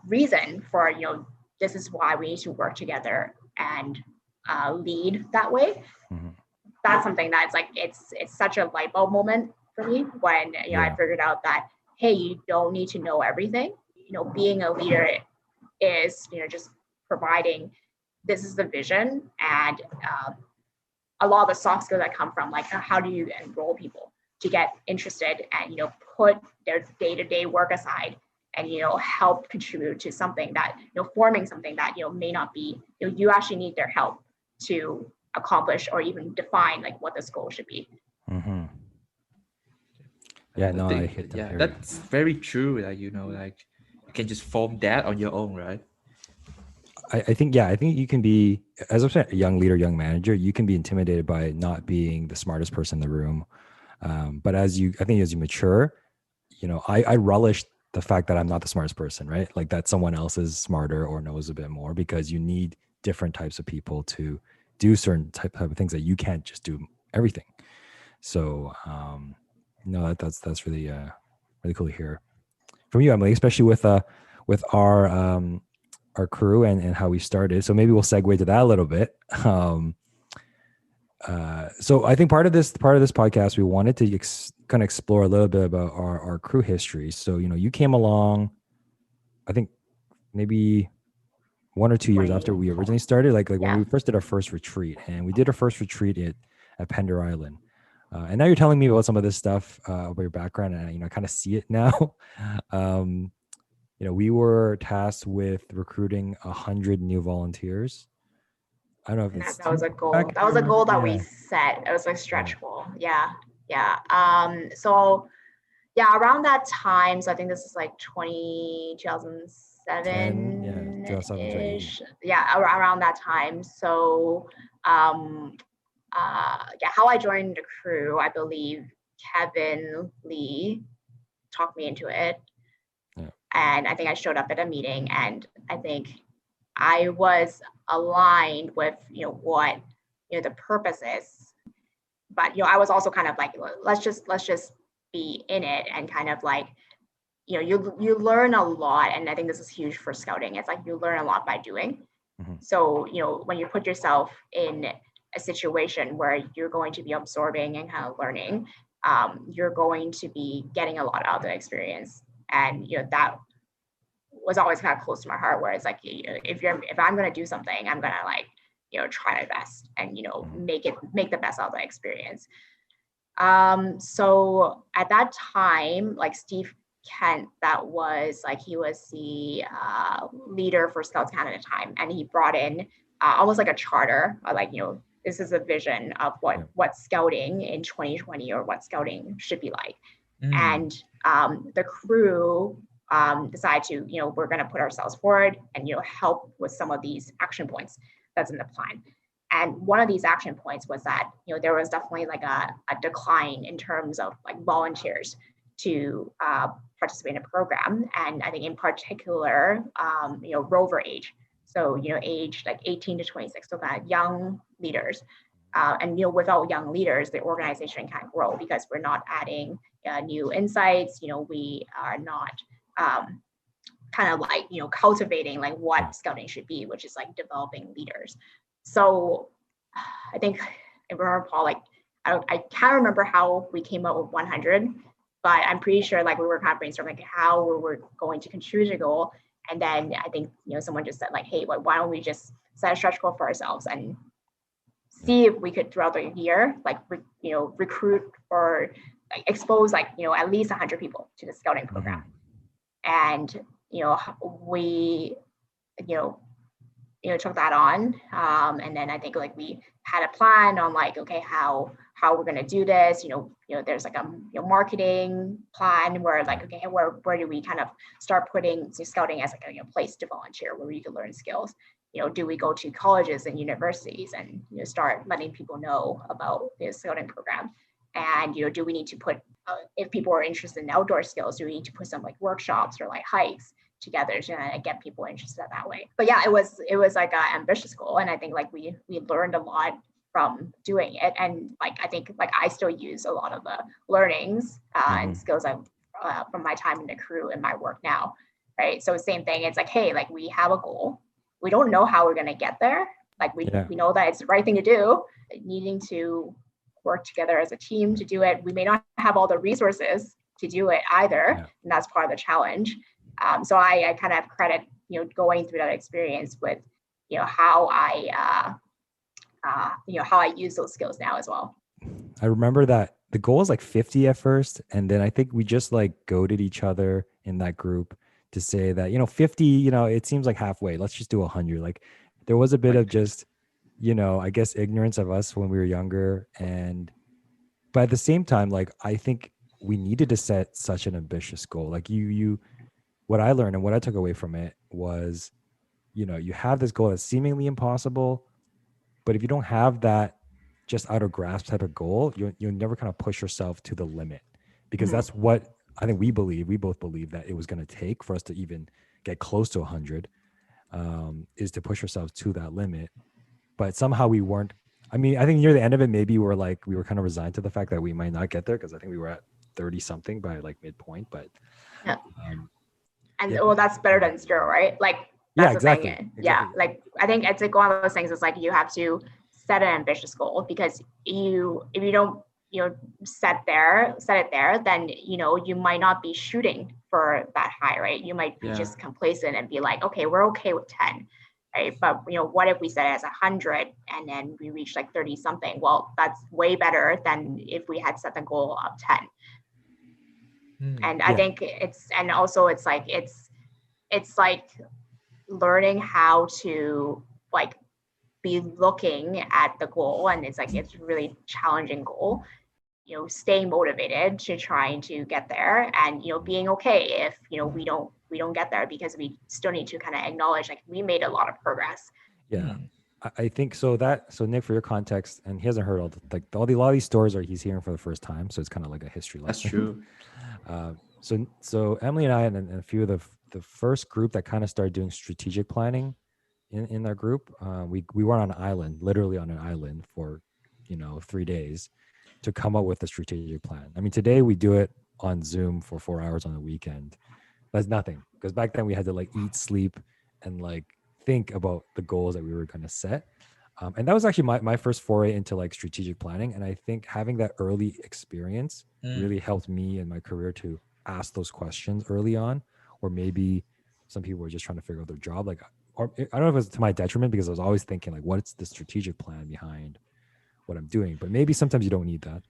reason for this is why we need to work together and lead that way. Mm-hmm. That's something that's like it's such a light bulb moment for me when I figured out that hey, you don't need to know everything. Being a leader is just providing this is the vision and a lot of the soft skills that come from like how do you enroll people to get interested and put their day-to-day work aside and help contribute to something that forming something that may not be you actually need their help to accomplish or even define like what this goal should be. Mm-hmm. Yeah, no, I hit that. Yeah, that's very true. Like like you can just form that on your own, right? I think you can be, as I'm saying, a young leader, young manager. You can be intimidated by not being the smartest person in the room, but as you mature, I relish the fact that I'm not the smartest person, right? Like that someone else is smarter or knows a bit more because you need different types of people to do certain type of things that you can't just do everything. So, that's really really cool to hear from you, Emily, especially with our crew and how we started. So maybe we'll segue to that a little bit. So I think part of this podcast, we wanted to kind of explore a little bit about our crew history. So, you came along, I think maybe 1 or 2 years after we originally started, like when we first did our first retreat, and we did our first retreat at Pender Island. And now you're telling me about some of this stuff about your background, and I kind of see it now. We were tasked with recruiting 100 new volunteers. I don't know if that was a goal. That was a goal that we set. It was a stretch goal. Yeah. So around that time, so I think this is like 2007. 2007-ish. Yeah, around that time. So how I joined the crew, I believe Kevin Lee talked me into it. Yeah. And I think I showed up at a meeting and I think I was aligned with, what, the purpose is. But, I was also kind of like, let's just be in it and kind of like, you learn a lot. And I think this is huge for scouting. It's like you learn a lot by doing. Mm-hmm. So, when you put yourself in a situation where you're going to be absorbing and kind of learning, you're going to be getting a lot out of the experience. And, that was always kind of close to my heart, where it's like, if I'm going to do something, I'm going to like, try my best and, make the best out of the experience. So at that time, like Steve Kent, that was like, he was the leader for Scouts Canada at the time. And he brought in almost like a charter, like, this is a vision of what scouting in 2020 or what scouting should be like. And the crew decided to, we're going to put ourselves forward and, help with some of these action points that's in the plan. And one of these action points was that, there was definitely like a decline in terms of like volunteers to participate in a program. And I think in particular, rover age. So, age like 18 to 26, so that young leaders. And without young leaders, the organization can't grow because we're not adding new insights. We are not kind of like cultivating like what scouting should be, which is like developing leaders. So I think I remember, Paul, like I can't remember how we came up with 100, but I'm pretty sure like we were kind of brainstorming like how we were going to contribute a goal. And then I think someone just said like, hey, why don't we just set a stretch goal for ourselves and see if we could throughout the year like recruit or like, expose like at least 100 people to the scouting program. And we took that on, and then I think like we had a plan on like, okay, how we're going to do this. There's like a marketing plan where like, okay, where do we kind of start putting scouting as like a place to volunteer where you can learn skills. Do we go to colleges and universities and start letting people know about the scouting program? And do we need to put if people are interested in outdoor skills, do we need to put some like workshops or like hikes together to get people interested that way? But yeah, it was like an ambitious goal, and I think like we learned a lot from doing it, and like I think like I still use a lot of the learnings and skills I from my time in the crew in my work now, right? So same thing, it's like, hey, like we have a goal, we don't know how we're going to get there, like we know that it's the right thing to do, needing to work together as a team to do it. We may not have all the resources to do it either, and that's part of the challenge. So I kind of credit going through that experience with how I how I use those skills now as well. I remember that the goal was like 50 at first, and then I think we just like goaded each other in that group to say that 50, it seems like halfway. Let's just do 100. Like there was a bit of just I guess ignorance of us when we were younger, but at the same time, like I think we needed to set such an ambitious goal. Like what I learned and what I took away from it was, you have this goal that's seemingly impossible, but if you don't have that just out of grasp type of goal, you'll never kind of push yourself to the limit, because that's what I think we both believe that it was going to take for us to even get close to 100, is to push ourselves to that limit. But somehow we weren't. I mean, I think near the end of it, maybe we were kind of resigned to the fact that we might not get there, because I think we were at 30 something by like midpoint. But well, that's better than zero, right? Like that's the thing. Yeah, like I think it's like one of those things. It's like you have to set an ambitious goal, because if you don't set it there, then you might not be shooting for that high, right? You might be just complacent and be like, okay, we're okay with 10. Right. But what if we set it as 100 and then we reach like 30 something? Well, that's way better than if we had set the goal of 10. And I think it's like learning how to like be looking at the goal, and it's like it's a really challenging goal. Staying motivated to trying to get there, and being okay if we don't get there, because we still need to kind of acknowledge like we made a lot of progress. I think so. So Nick, for your context, and he hasn't heard a lot of these stories he's hearing for the first time, so it's kind of like a history lesson. That's true. So Emily and I and a few of the first group that kind of started doing strategic planning in our group, we were on an island, literally on an island for 3 days to come up with a strategic plan. I mean, today we do it on Zoom for 4 hours on the weekend. That's nothing, because back then we had to like eat, sleep, and like think about the goals that we were going to set. And that was actually my first foray into like strategic planning. And I think having that early experience really helped me in my career to ask those questions early on, or maybe some people were just trying to figure out their job. Like, or I don't know if it was to my detriment, because I was always thinking like, what's the strategic plan behind what I'm doing? But maybe sometimes you don't need that.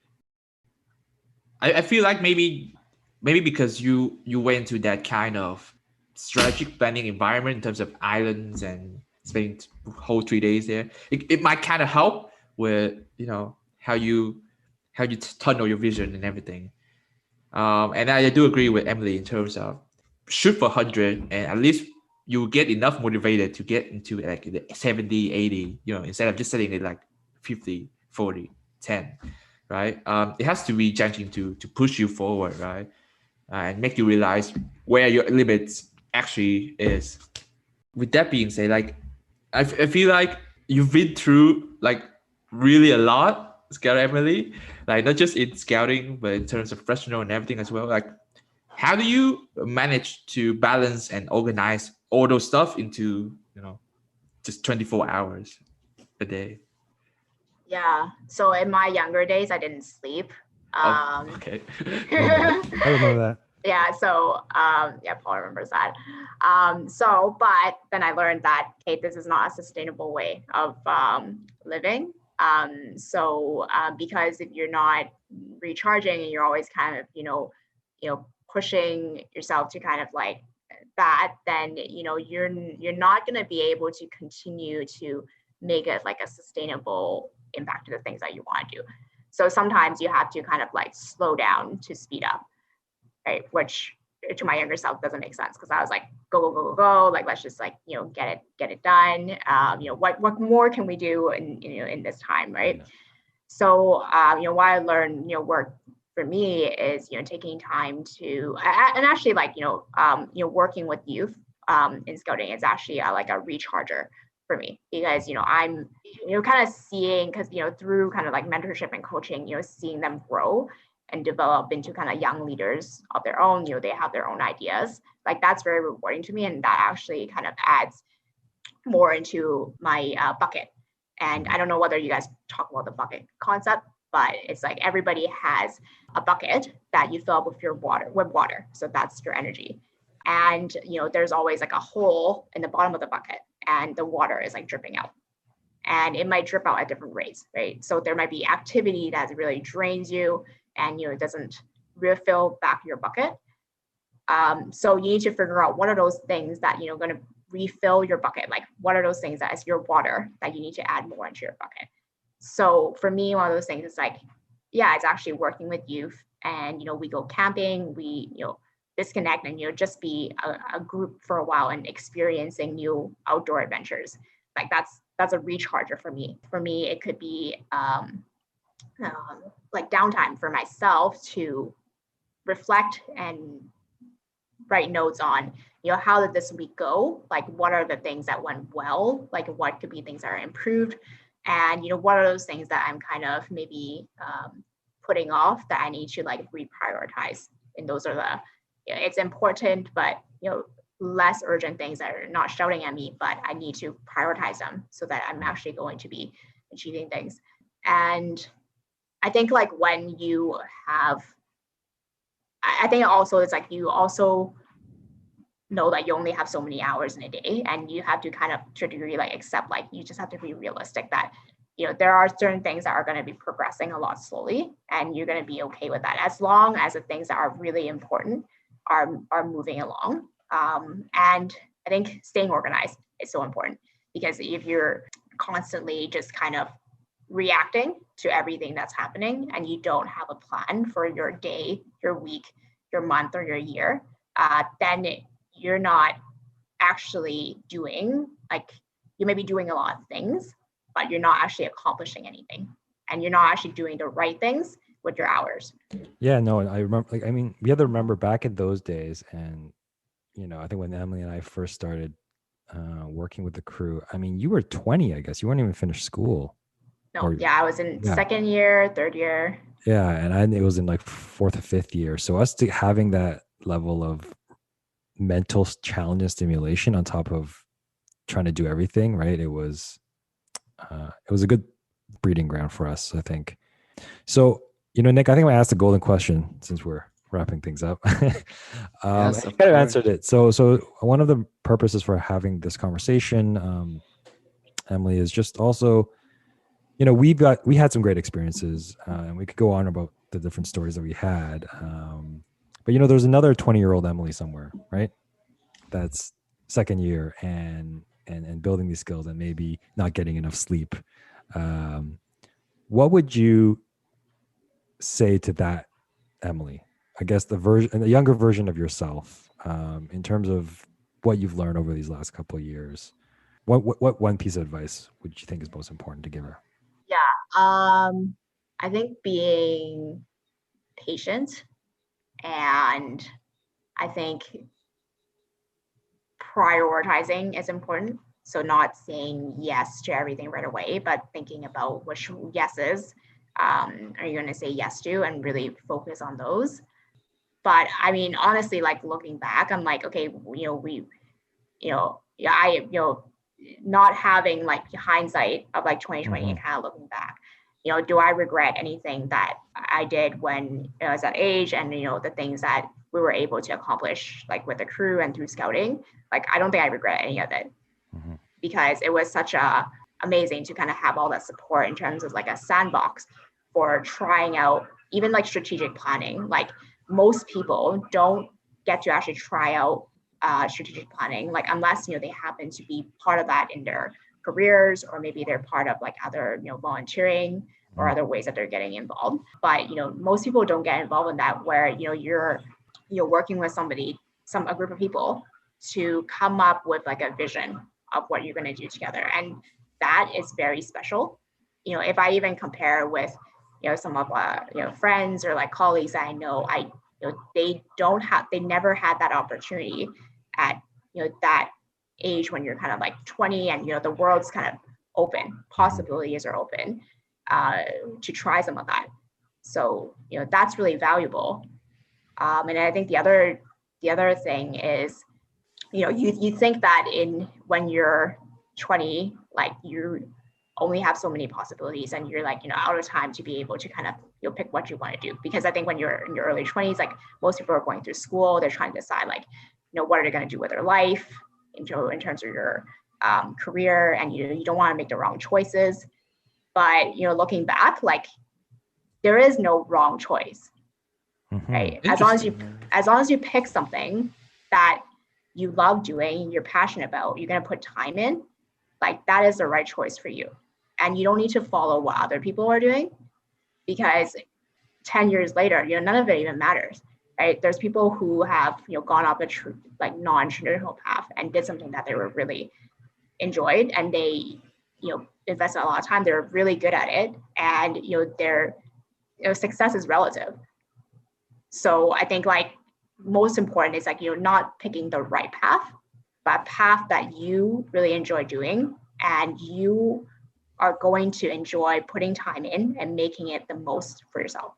I feel like maybe because you went into that kind of strategic planning environment in terms of islands and spending whole 3 days there, it might kind of help with how you tunnel your vision and everything. And I do agree with Emily in terms of shoot for 100, and at least you get enough motivated to get into like the 70, 80, instead of just setting it like 50, 40, 10, right? It has to be challenging to push you forward, right? And make you realize where your limits actually is. With that being said, like I feel like you've been through like really a lot, Scout Emily, like not just in scouting, but in terms of professional and everything as well. Like, how do you manage to balance and organize all those stuff into, just 24 hours a day? Yeah. So in my younger days, I didn't sleep. Oh, okay. I remember that. Yeah. So yeah, Paul remembers that. But then I learned that, okay, this is not a sustainable way of living. Because if you're not recharging and you're always kind of, pushing yourself to kind of like that, then you're not going to be able to continue to make it like a sustainable impact to the things that you want to do. So sometimes you have to kind of like slow down to speed up, right? Which to my younger self doesn't make sense, because I was like, go, go, go, go, go. Like, let's just like, get it done. What more can we do in this time, right? Yeah. So, what I learned, work for me is, taking time to, and actually like, working with youth in scouting is actually like a recharger for me, because I'm kind of seeing, because through kind of like mentorship and coaching, seeing them grow and develop into kind of young leaders of their own. They have their own ideas. Like, that's very rewarding to me, and that actually kind of adds more into my bucket. And I don't know whether you guys talk about the bucket concept, but it's like everybody has a bucket that you fill up with water. So that's your energy. And there's always like a hole in the bottom of the bucket, and the water is like dripping out. And it might drip out at different rates, right? So there might be activity that really drains you, and it doesn't refill back your bucket. So you need to figure out what are those things that going to refill your bucket. Like, what are those things that is your water that you need to add more into your bucket? So for me, one of those things is like, yeah, it's actually working with youth, and we go camping, we disconnect, and just be a group for a while and experiencing new outdoor adventures. Like, that's a recharger for me. For me, it could be like downtime for myself to reflect and write notes on, how did this week go? Like, what are the things that went well? Like, what could be things that are improved? And, what are those things that I'm kind of maybe putting off that I need to like reprioritize? And those are the, it's important, but, less urgent things that are not shouting at me, but I need to prioritize them so that I'm actually going to be achieving things. And I think like when you have, I think also it's like you also know that you only have so many hours in a day, and you have to kind of to a degree like accept, like, you just have to be realistic that there are certain things that are going to be progressing a lot slowly, and you're going to be okay with that as long as the things that are really important are moving along. And I think staying organized is so important, because if you're constantly just kind of reacting to everything that's happening and you don't have a plan for your day, your week, your month, or your year, then you're not actually doing, like, you may be doing a lot of things, but you're not actually accomplishing anything, and you're not actually doing the right things with your hours. Yeah, no, I remember, like, I mean, we have to remember back in those days, and I think when Emily and I first started working with the crew, I mean, you were 20, I guess. You weren't even finished school. No, I was in second year, third year. Yeah, and it was in like fourth or fifth year. So us having that level of mental challenge and stimulation on top of trying to do everything, right? It was a good breeding ground for us, I think. So, Nick, I think I asked the golden question since we're wrapping things up. Yes, you kind of answered it. So one of the purposes for having this conversation, Emily, is just also, we had some great experiences, and we could go on about the different stories that we had. But there's another 20-year-old Emily somewhere, right? That's second year and building these skills and maybe not getting enough sleep. What would you say to that Emily? I guess the younger version of yourself, in terms of what you've learned over these last couple of years. What one piece of advice would you think is most important to give her? I think being patient, and I think prioritizing is important. So not saying yes to everything right away, but thinking about which yeses are you going to say yes to, and really focus on those. But I mean, honestly, like looking back, I'm like, okay, not having like hindsight of like 2020 and kind of looking back, do I regret anything that I did when I was that age, and the things that we were able to accomplish like with the crew and through scouting? Like, I don't think I regret any of it, because it was such a amazing to kind of have all that support in terms of like a sandbox for trying out even like strategic planning. Like, most people don't get to actually try out strategic planning, like unless they happen to be part of that in their careers, or maybe they're part of like other volunteering or other ways that they're getting involved. But most people don't get involved in that, where you're working with a group of people to come up with like a vision of what you're going to do together, and that is very special. If I even compare with some of friends or like colleagues that I know, they never had that opportunity at that age when you're kind of like 20, and the world's kind of open, possibilities are open to try some of that. So that's really valuable. And I think the other thing is, you think that when you're 20, like you only have so many possibilities, and you're like out of time to be able to kind of pick what you want to do. Because I think when you're in your early 20s, like most people are going through school, they're trying to decide like what are they going to do with their life in terms of your career, and you don't want to make the wrong choices. But looking back, like there is no wrong choice, right? As long as you pick something that you love doing, you're passionate about, you're going to put time in, like that is the right choice for you. And you don't need to follow what other people are doing, because 10 years later, none of it even matters, right? There's people who have gone off a non-traditional path and did something that they were really enjoyed, and they invested a lot of time, they're really good at it, and their success is relative. So I think like most important is like not picking the right path, but a path that you really enjoy doing, and you are going to enjoy putting time in and making it the most for yourself.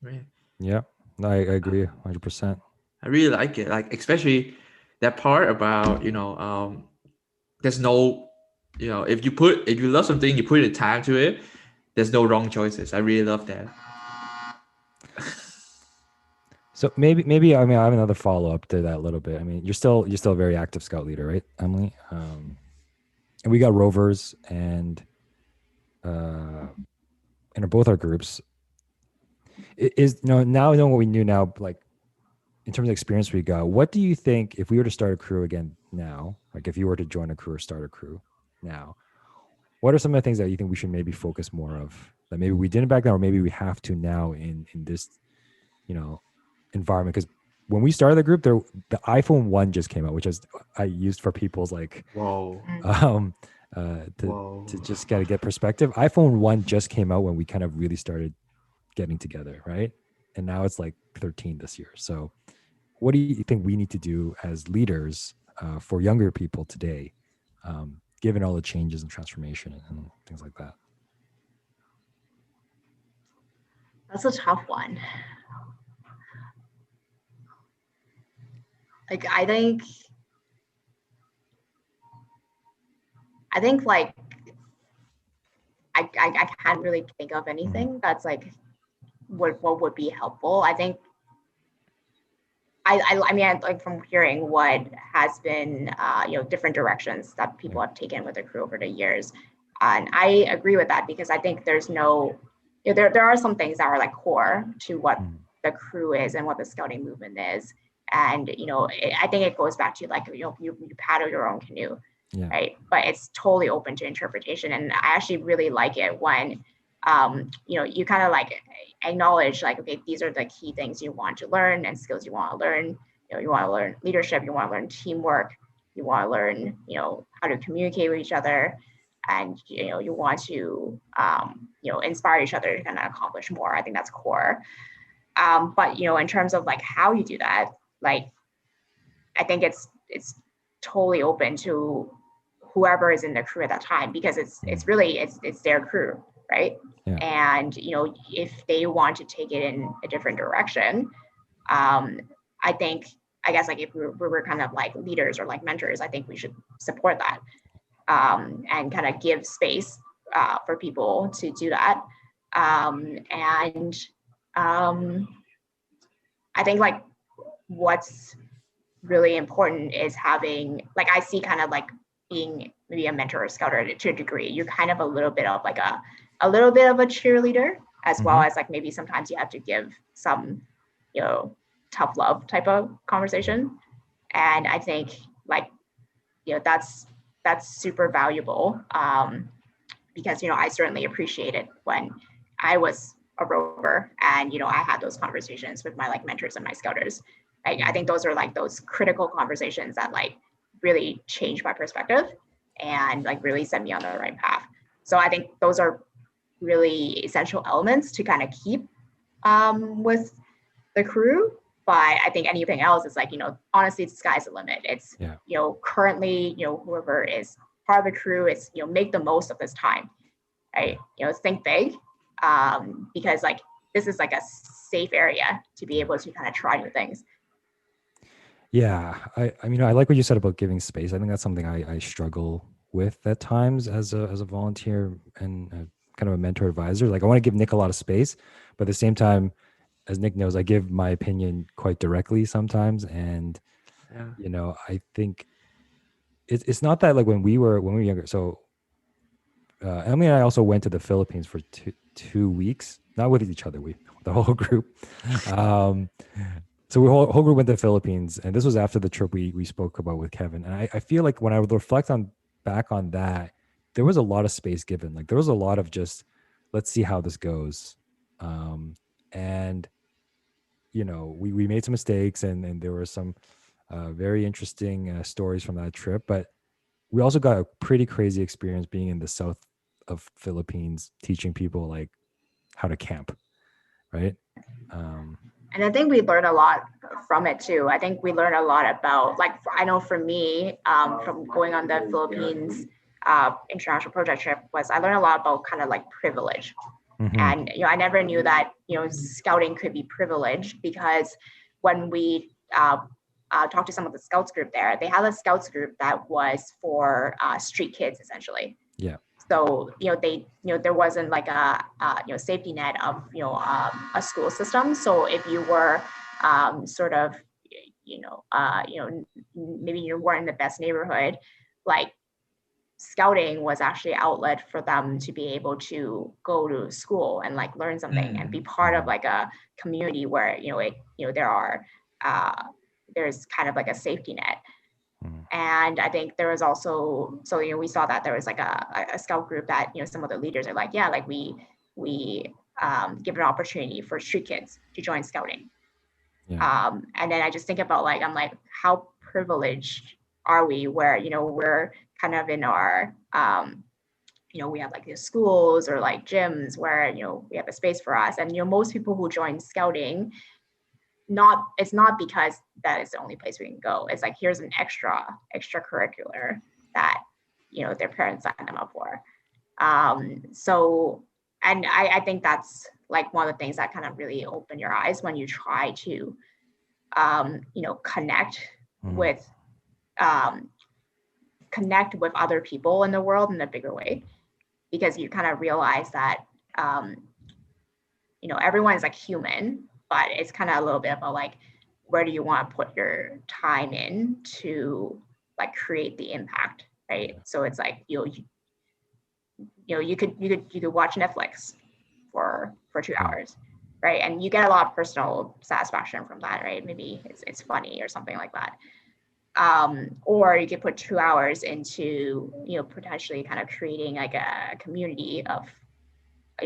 Right. Yeah, I agree 100%. I really like it, like especially that part about there's no if you love something, you put the time to it, there's no wrong choices. I really love that. So maybe I mean, I have another follow up to that a little bit. I mean, you're still a very active scout leader, right, Emily? And we got rovers and both our groups. Is now knowing what we knew now, like in terms of experience we got, what do you think if we were to start a crew again now, like if you were to join a crew or start a crew now, what are some of the things that you think we should maybe focus more of that maybe we didn't back then, or maybe we have to now in this environment? Because when we started the group, the iPhone 1 just came out, which I used for people's like Whoa. to just get perspective. iPhone 1 just came out when we kind of really started getting together, right? And now it's like 13 this year. So what do you think we need to do as leaders for younger people today, given all the changes and transformation and things like that? That's a tough one. Like, I think like I can't really think of anything that's like what would be helpful. I think I mean, like from hearing what has been different directions that people have taken with the crew over the years, and I agree with that, because I think there's no there are some things that are like core to what the crew is and what the scouting movement is. And I think it goes back to like you paddle your own canoe, right? But it's totally open to interpretation, and I actually really like it when you kind of like acknowledge like, okay, these are the key things you want to learn and skills you want to learn, you want to learn leadership, you want to learn teamwork, you want to learn, how to communicate with each other, and you want to inspire each other to kind of accomplish more. I think that's core. But in terms of like how you do that, like I think it's totally open to whoever is in the crew at that time, because it's really it's their crew, right? Yeah. And if they want to take it in a different direction, I guess like if we were kind of like leaders or like mentors, I think we should support that, and kind of give space for people to do that. And I think like what's really important is having, like, I see kind of like being maybe a mentor or scouter to a degree. You're kind of a little bit of like a little bit of a cheerleader, as well as like maybe sometimes you have to give some, tough love type of conversation. And I think like, that's super valuable, because, I certainly appreciate it when I was a rover and, I had those conversations with my like mentors and my scouters. I think those are like those critical conversations that like really changed my perspective and like really set me on the right path. So I think those are really essential elements to kind of keep with the crew. But I think anything else is like, honestly, the sky's the limit. It's, currently, whoever is part of the crew is, make the most of this time, right? Think big, because like, this is like a safe area to be able to kind of try new things. Yeah, I mean, I like what you said about giving space. I think that's something I struggle with at times as a volunteer and kind of a mentor advisor. Like I want to give Nick a lot of space, but at the same time, as Nick knows, I give my opinion quite directly sometimes. And I think it's not that like when we were younger. So Emily and I also went to the Philippines for 2 weeks, not with each other, the whole group. So we whole group went to the Philippines, and this was after the trip we spoke about with Kevin. And I feel like when I would reflect back on that, there was a lot of space given. Like there was a lot of just, let's see how this goes. And we made some mistakes, and there were some very interesting stories from that trip. But we also got a pretty crazy experience being in the south of Philippines, teaching people like how to camp, right? And I think we learned a lot from it too. I think we learned a lot about, like, I know for me, from going on the Philippines international project trip, was I learned a lot about kind of like privilege. Mm-hmm. And, I never knew that, scouting could be privileged, because when we talked to some of the scouts group there, they had a scouts group that was for street kids, essentially. Yeah. So, there wasn't like a safety net of, a school system. So if you were sort of, maybe you weren't in the best neighborhood, like scouting was actually an outlet for them to be able to go to school and like learn something and be part of like a community where, there's kind of like a safety net. And I think there was also, so, we saw that there was like a scout group that, some of the leaders are like, yeah, like we give an opportunity for street kids to join scouting. Yeah. And then I just think about like, I'm like, how privileged are we where, we're kind of in our, we have like these schools or like gyms where, we have a space for us. And, most people who join scouting, it's not because that is the only place we can go. It's like, here's an extracurricular that, their parents signed them up for. So, and I think that's like one of the things that kind of really open your eyes when you try to, connect with other people in the world in a bigger way, because you kind of realize that, everyone is like human, but it's kind of a little bit about like, where do you want to put your time in to like create the impact, right? So it's like, you could watch Netflix for 2 hours, right? And you get a lot of personal satisfaction from that, right? Maybe it's funny or something like that. Or you could put 2 hours into, potentially kind of creating like a community of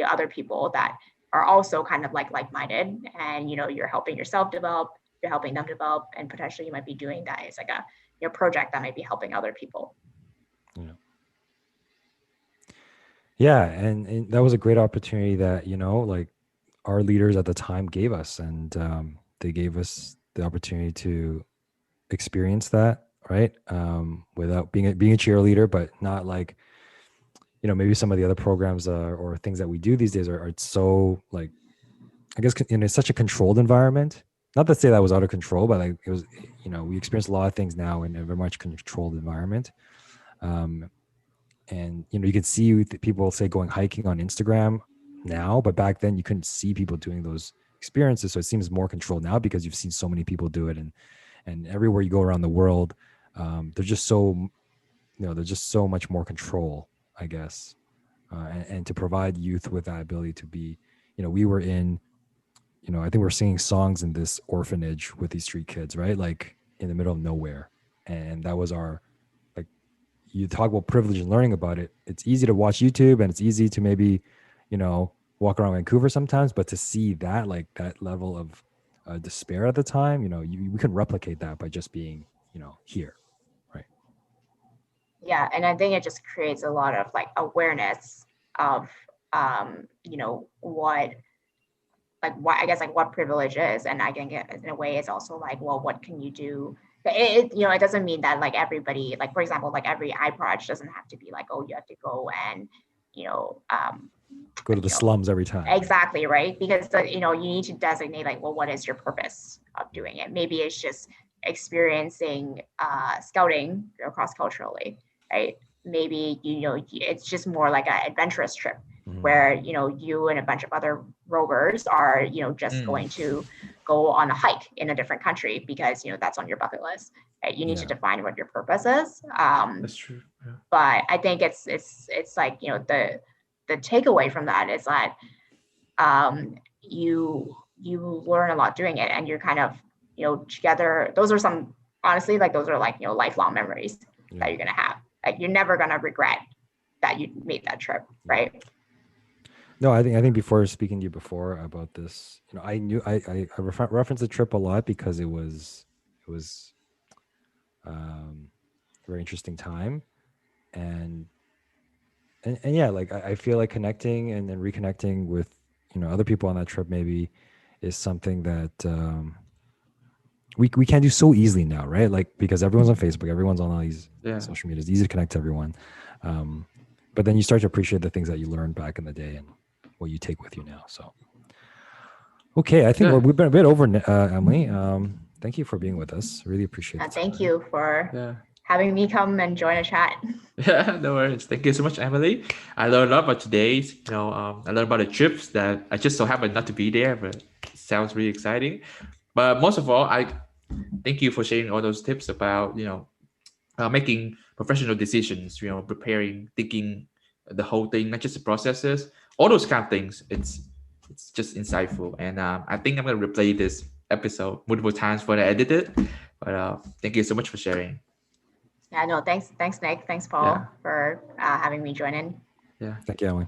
other people that are also kind of like-minded, and, you're helping yourself develop, you're helping them develop, and potentially you might be doing that as like a your project that might be helping other people. Yeah, and that was a great opportunity that, you know, like our leaders at the time gave us, and they gave us the opportunity to experience that, right? Without being a cheerleader, but not like, you know, maybe some of the other programs or things that we do these days are so like, I guess, in such a controlled environment. Not to say that was out of control, but like it was, you know, we experience a lot of things now in a very much controlled environment. And you know, you can see people say going hiking on Instagram now, but back then you couldn't see people doing those experiences. So it seems more controlled now because you've seen so many people do it, and everywhere you go around the world, they're just so, you know, there's just so much more control, I guess, and to provide youth with that ability to be, you know, we were in, you know, I think we're singing songs in this orphanage with these street kids, right? Like in the middle of nowhere, and that was our, like, you talk about privilege and learning about it. It's easy to watch YouTube and it's easy to maybe, you know, walk around Vancouver sometimes, but to see that, like that level of despair at the time, you know, we couldn't replicate that by just being, you know, here, right? Yeah, and I think it just creates a lot of like awareness of you know, what I guess like what privilege is, and I think in a way it's also like, well, what can you do? You know, it doesn't mean that like everybody, like for example, like every iProject doesn't have to be like, oh, you have to go and you know Go to the slums every time. Exactly, right? Because you know, you need to designate like, well, what is your purpose of doing it? Maybe it's just experiencing scouting cross culturally, right? Maybe you know it's just more like an adventurous trip where you know you and a bunch of other rovers are you know just going to go on a hike in a different country because you know that's on your bucket list. Right? You need to define what your purpose is. That's true. Yeah. But I think it's like you know the takeaway from that is that you learn a lot doing it, and you're kind of you know together. Those are some honestly like those are like you know lifelong memories that you're gonna have. Like you're never gonna regret that you made that trip, right? No, I think before speaking to you before about this, you know, I knew I referenced the trip a lot because it was a very interesting time, and yeah, like I feel like connecting and then reconnecting with, you know, other people on that trip maybe is something that we can't do so easily now, right? Like because everyone's on Facebook, everyone's on all these social media, it's easy to connect to everyone, but then you start to appreciate the things that you learned back in the day and what you take with you now. So okay, I think we've been a bit over, Emily. Thank you for being with us. Really appreciate it. Thank you for having me come and join a chat. Yeah, no worries. Thank you so much, Emily. I learned a lot about today's, you know, I learned about the trips that I just so happened not to be there, but it sounds really exciting. But most of all, I thank you for sharing all those tips about, you know, making professional decisions, you know, preparing, thinking the whole thing, not just the processes, all those kind of things. It's just insightful. And I think I'm going to replay this episode multiple times when I edit it. But thank you so much for sharing. Yeah, no, thanks, Nick. Thanks, Paul, for having me join in. Yeah. Thank you, Emily.